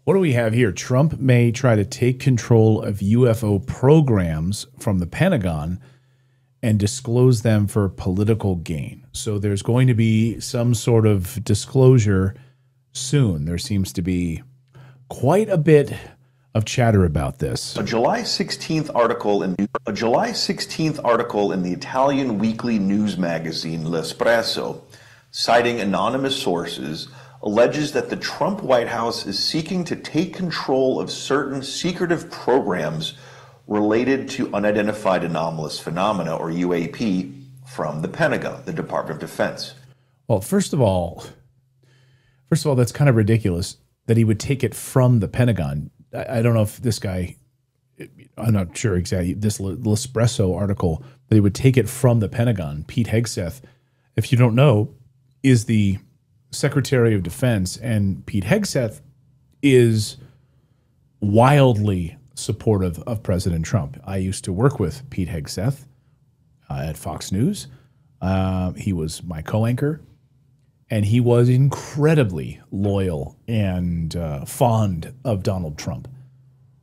What do we have here? Trump may try to take control of UFO programs from the Pentagon and disclose them for political gain. So there's going to be some sort of disclosure soon. There seems to be quite a bit of chatter about this. A July 16th article in the Italian weekly news magazine L'Espresso, citing anonymous sources, alleges that the Trump White House is seeking to take control of certain secretive programs related to unidentified anomalous phenomena, or UAP, from the Pentagon, the Department of Defense. Well, first of all, that's kind of ridiculous that he would take it from the Pentagon. I don't know if this guy, I'm not sure exactly, this L'Espresso article, that he would take it from the Pentagon. Pete Hegseth, if you don't know, is the Secretary of Defense, and Pete Hegseth is wildly supportive of President Trump. I used to work with Pete Hegseth at Fox News. He was my co-anchor, and he was incredibly loyal and fond of Donald Trump.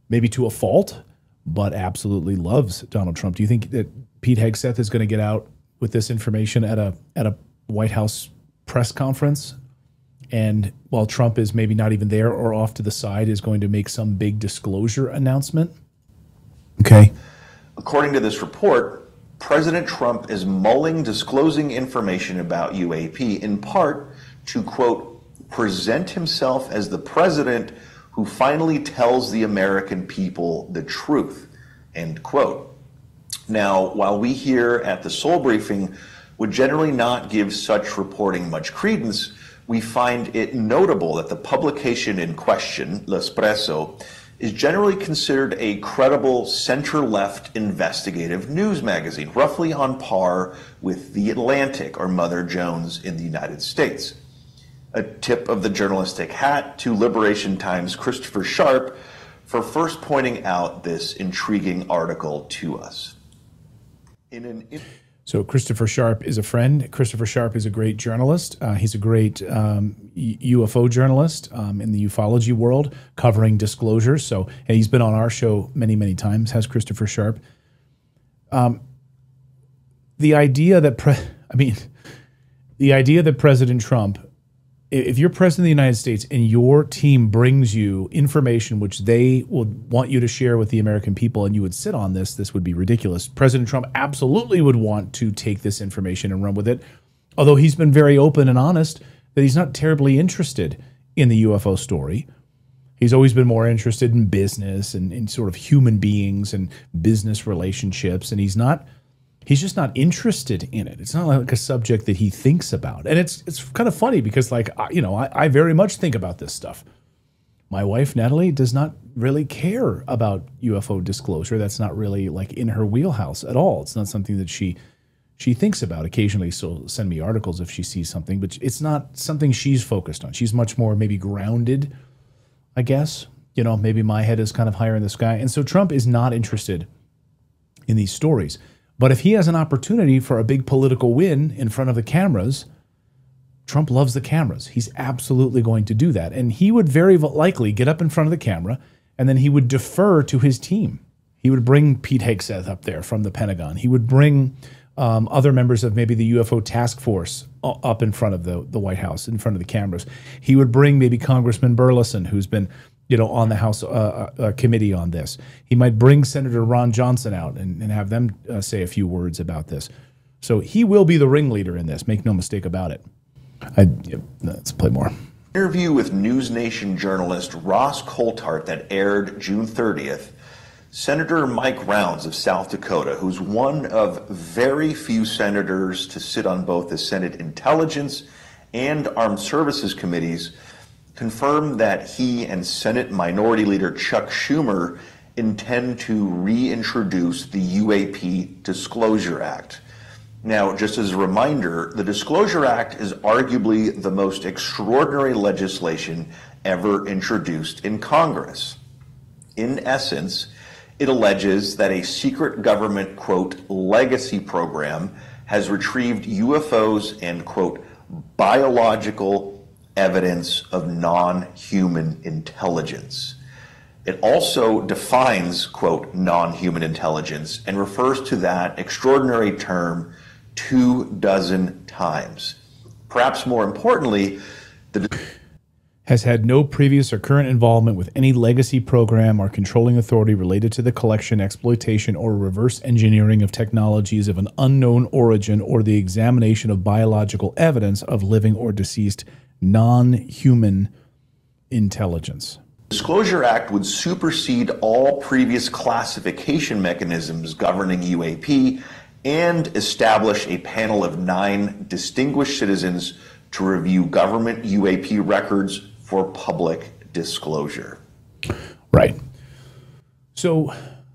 Maybe to a fault, but absolutely loves Donald Trump. Do you think that Pete Hegseth is going to get out with this information at a White House press conference, and while Trump is maybe not even there or off to the side, is going to make some big disclosure announcement? Okay. According to this report, President Trump is mulling disclosing information about UAP, in part to, quote, present himself as the president who finally tells the American people the truth, end quote. Now, while we here at the Soul Briefing would generally not give such reporting much credence, we find it notable that the publication in question, L'Espresso, is generally considered a credible center-left investigative news magazine, roughly on par with The Atlantic or Mother Jones in the United States. A tip of the journalistic hat to Liberation Times' Christopher Sharp for first pointing out this intriguing article to us. So Christopher Sharp is a friend. Christopher Sharp is a great journalist. He's a great UFO journalist in the ufology world, covering disclosures. So, and he's been on our show many, many times, has Christopher Sharp. The idea that President Trump, if you're president of the United States and your team brings you information which they would want you to share with the American people and you would sit on this would be ridiculous. President Trump absolutely would want to take this information and run with it, although he's been very open and honest that he's not terribly interested in the UFO story. He's always been more interested in business and in sort of human beings and business relationships, and he's just not interested in it. It's not like a subject that he thinks about. And it's kind of funny because, like, I very much think about this stuff. My wife, Natalie, does not really care about UFO disclosure. That's not really like in her wheelhouse at all. It's not something that she thinks about. Occasionally she'll send me articles if she sees something, but it's not something she's focused on. She's much more maybe grounded, I guess. Maybe my head is kind of higher in the sky. And so Trump is not interested in these stories. But if he has an opportunity for a big political win in front of the cameras, Trump loves the cameras. He's absolutely going to do that. And he would very likely get up in front of the camera, and then he would defer to his team. He would bring Pete Hegseth up there from the Pentagon. He would bring other members of maybe the UFO task force up in front of the White House, in front of the cameras. He would bring maybe Congressman Burleson, who's been on the House committee on this. He might bring Senator Ron Johnson out and have them say a few words about this. So he will be the ringleader in this. Make no mistake about it. Let's play more. Interview with News Nation journalist Ross Coulthart that aired June 30th. Senator Mike Rounds of South Dakota, who's one of very few senators to sit on both the Senate Intelligence and Armed Services Committees, confirmed that he and Senate Minority Leader Chuck Schumer intend to reintroduce the UAP Disclosure Act. Now, just as a reminder, the Disclosure Act is arguably the most extraordinary legislation ever introduced in Congress. In essence, it alleges that a secret government, quote, legacy program has retrieved UFOs and, quote, biological, evidence of non-human intelligence. It also defines, quote, non-human intelligence and refers to that extraordinary term 24 times. Perhaps more importantly, has had no previous or current involvement with any legacy program or controlling authority related to the collection, exploitation, or reverse engineering of technologies of an unknown origin or the examination of biological evidence of living or deceased non-human intelligence. Disclosure Act would supersede all previous classification mechanisms governing UAP and establish a panel of 9 distinguished citizens to review government UAP records for public disclosure. Right. So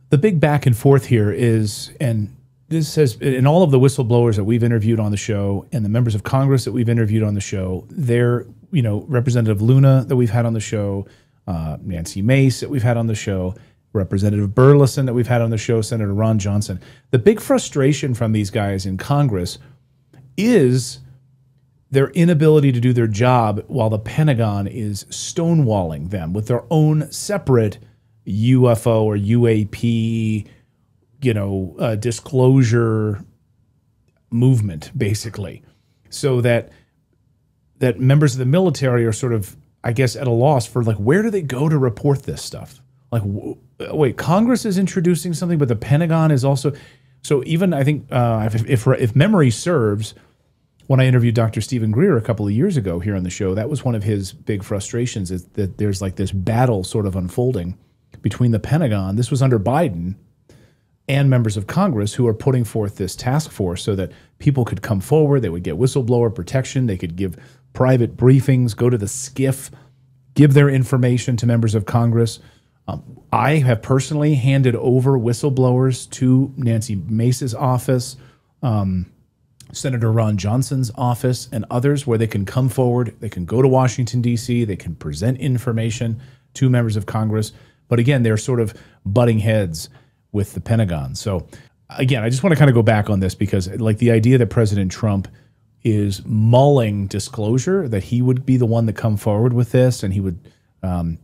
the big back and forth here is, and this has, in all of the whistleblowers that we've interviewed on the show and the members of Congress that we've interviewed on the show, they're, you know, Representative Luna that we've had on the show, Nancy Mace that we've had on the show, Representative Burleson that we've had on the show, Senator Ron Johnson. The big frustration from these guys in Congress is their inability to do their job while the Pentagon is stonewalling them with their own separate UFO or UAP, disclosure movement, basically, so that members of the military are sort of, I guess, at a loss for, like, where do they go to report this stuff? Like, wait, Congress is introducing something, but the Pentagon is also. So even, I think, if memory serves, when I interviewed Dr. Stephen Greer a couple of years ago here on the show, that was one of his big frustrations, is that there's like this battle sort of unfolding between the Pentagon. This was under Biden and members of Congress who are putting forth this task force so that people could come forward. They would get whistleblower protection. They could give private briefings, go to the SCIF, give their information to members of Congress. I have personally handed over whistleblowers to Nancy Mace's office, Senator Ron Johnson's office, and others, where they can come forward. They can go to Washington, D.C. They can present information to members of Congress. But again, they're sort of butting heads with the Pentagon. So again, I just want to kind of go back on this because, like, the idea that President Trump is mulling disclosure, that he would be the one to come forward with this, and he would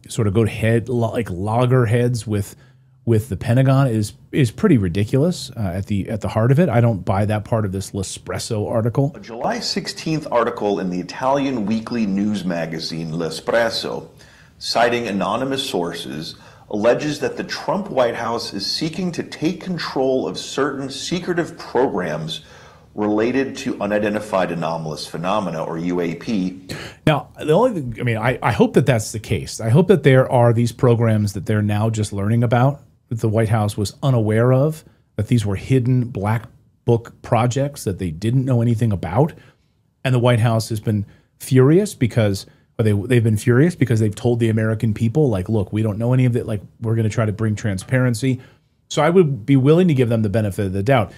sort of go head, like loggerheads with the Pentagon, is pretty ridiculous at the heart of it. I don't buy that part of this L'Espresso article. A July 16th article in the Italian weekly news magazine L'Espresso, citing anonymous sources, alleges that the Trump White House is seeking to take control of certain secretive programs related to unidentified anomalous phenomena, or UAP. Now, the only thing, I mean, I hope that that's the case. I hope that there are these programs that they're now just learning about, that the White House was unaware of, that these were hidden black book projects that they didn't know anything about. And the White House has been furious because, or they've been furious because they've told the American people, like, look, we don't know any of it. Like, we're going to try to bring transparency. So I would be willing to give them the benefit of the doubt.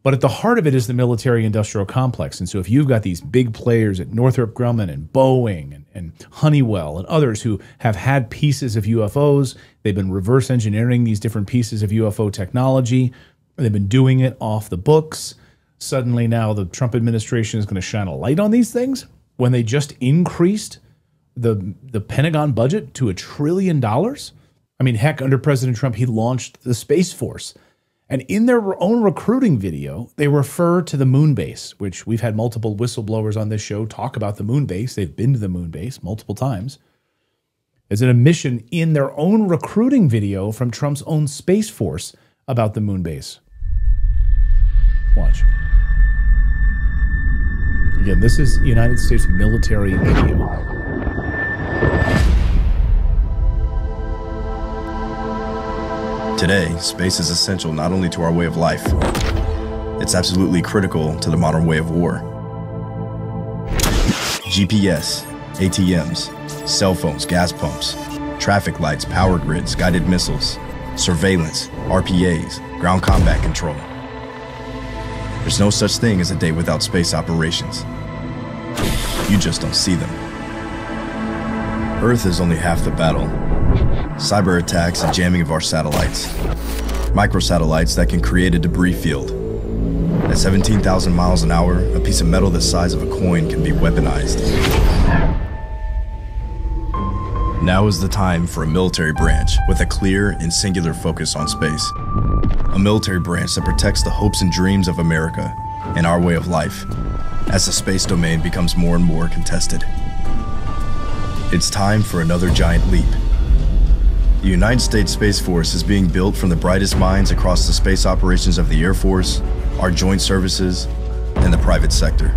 But at the heart of it is the military-industrial complex. And so if you've got these big players at Northrop Grumman and Boeing and Honeywell and others who have had pieces of UFOs, they've been reverse engineering these different pieces of UFO technology, they've been doing it off the books. Suddenly now the Trump administration is going to shine a light on these things when they just increased the Pentagon budget to $1 trillion. I mean, heck, under President Trump, he launched the Space Force. And in their own recruiting video, they refer to the moon base, which we've had multiple whistleblowers on this show talk about the moon base. They've been to the moon base multiple times. As an admission in their own recruiting video from Trump's own Space Force about the moon base. Watch. Again, this is United States military video. Today, space is essential not only to our way of life, it's absolutely critical to the modern way of war. GPS, ATMs, cell phones, gas pumps, traffic lights, power grids, guided missiles, surveillance, RPAs, ground combat control. There's no such thing as a day without space operations. You just don't see them. Earth is only half the battle. Cyber attacks and jamming of our satellites. Microsatellites that can create a debris field. At 17,000 miles an hour, a piece of metal the size of a coin can be weaponized. Now is the time for a military branch with a clear and singular focus on space. A military branch that protects the hopes and dreams of America and our way of life as the space domain becomes more and more contested. It's time for another giant leap. The United States Space Force is being built from the brightest minds across the space operations of the Air Force, our joint services, and the private sector.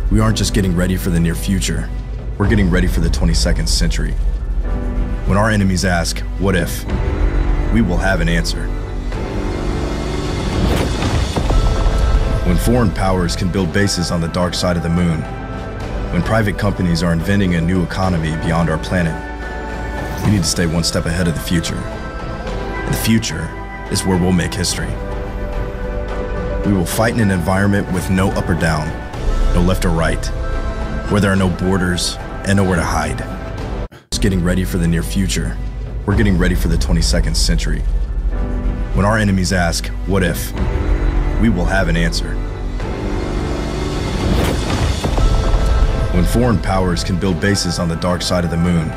We aren't just getting ready for the near future, we're getting ready for the 22nd century. When our enemies ask, what if? We will have an answer. When foreign powers can build bases on the dark side of the moon, when private companies are inventing a new economy beyond our planet, we need to stay one step ahead of the future. And the future is where we'll make history. We will fight in an environment with no up or down, no left or right, where there are no borders and nowhere to hide. Just getting ready for the near future. We're getting ready for the 22nd century. When our enemies ask, what if? We will have an answer. When foreign powers can build bases on the dark side of the moon.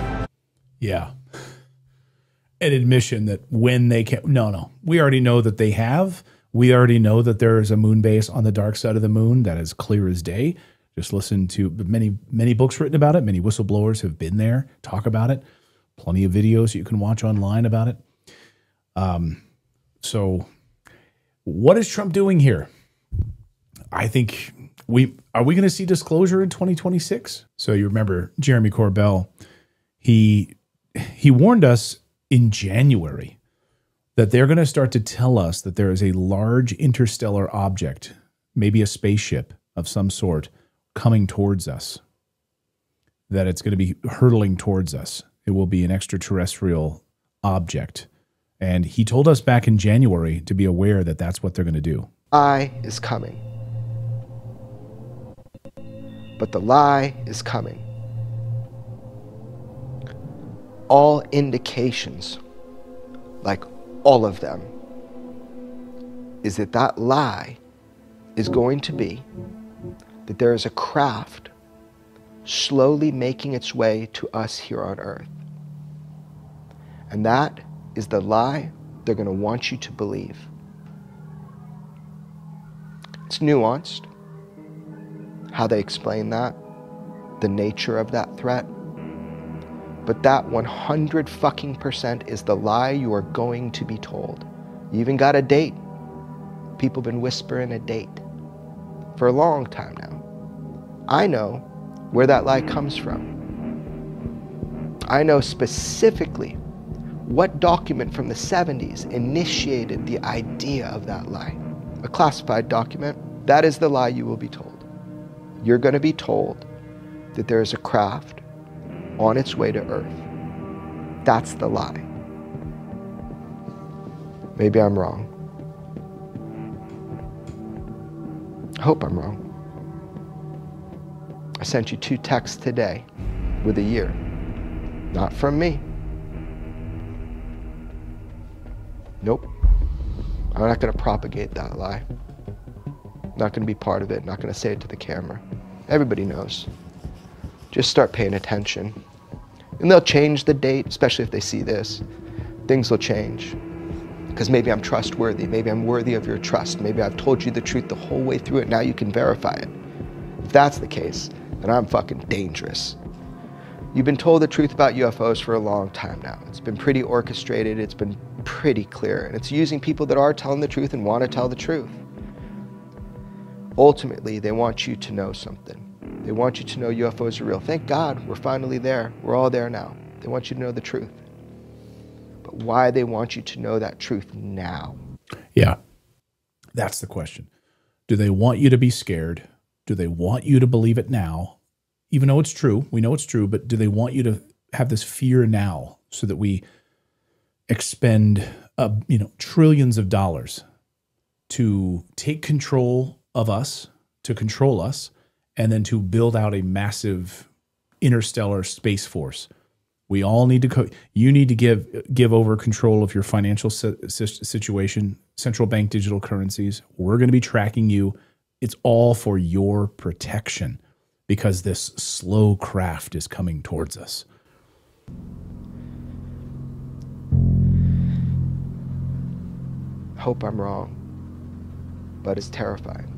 Yeah. An admission that when they can, no, we already know that they have. We already know that there is a moon base on the dark side of the moon. That is clear as day. Just listen to many books written about it. Many whistleblowers have been there, talk about it. Plenty of videos you can watch online about it. So what is Trump doing here? I think are we going to see disclosure in 2026? So you remember Jeremy Corbell, he warned us in January that they're going to start to tell us that there is a large interstellar object, maybe a spaceship of some sort, coming towards us, that it's going to be hurtling towards us. It will be an extraterrestrial object. And he told us back in January to be aware that that's what they're going to do. Lie is coming. But the lie is coming. All indications, like all of them, is that that lie is going to be that there is a craft slowly making its way to us here on Earth. And that is the lie they're going to want you to believe. It's nuanced, how they explain that, the nature of that threat. But that 100% is the lie you are going to be told. You even got a date. People have been whispering a date for a long time now. I know where that lie comes from. I know specifically what document from the 70s initiated the idea of that lie. A classified document. That is the lie you will be told. You're going to be told that there is a craft on its way to Earth. That's the lie. Maybe I'm wrong. I hope I'm wrong. I sent you 2 texts today with a year. Not from me. Nope. I'm not going to propagate that lie. Not going to be part of it. Not going to say it to the camera. Everybody knows. Just start paying attention. And they'll change the date, especially if they see this. Things will change. Because maybe I'm trustworthy. Maybe I'm worthy of your trust. Maybe I've told you the truth the whole way through it. Now you can verify it. If that's the case, then I'm fucking dangerous. You've been told the truth about UFOs for a long time now. It's been pretty orchestrated. It's been pretty clear. And it's using people that are telling the truth and want to tell the truth. Ultimately, they want you to know something. They want you to know UFOs are real. Thank God we're finally there. We're all there now. They want you to know the truth. But why they want you to know that truth now? Yeah, that's the question. Do they want you to be scared? Do they want you to believe it now? Even though it's true, we know it's true, but do they want you to have this fear now so that we expend trillions of dollars to take control of us, to control us, and then to build out a massive interstellar space force? We all need to, you need to give over control of your financial situation, central bank digital currencies. We're going to be tracking you. It's all for your protection because this slow craft is coming towards us. Hope I'm wrong, but it's terrifying.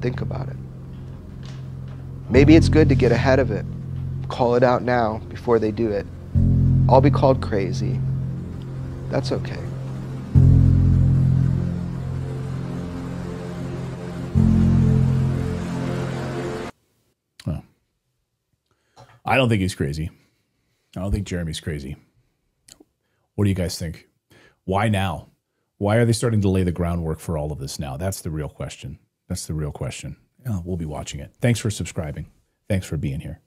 Think about it. Maybe it's good to get ahead of it. Call it out now before they do it. I'll be called crazy. That's okay. Oh. I don't think he's crazy. I don't think Jeremy's crazy. What do you guys think? Why now? Why are they starting to lay the groundwork for all of this now? That's the real question. That's the real question. We'll be watching it. Thanks for subscribing. Thanks for being here.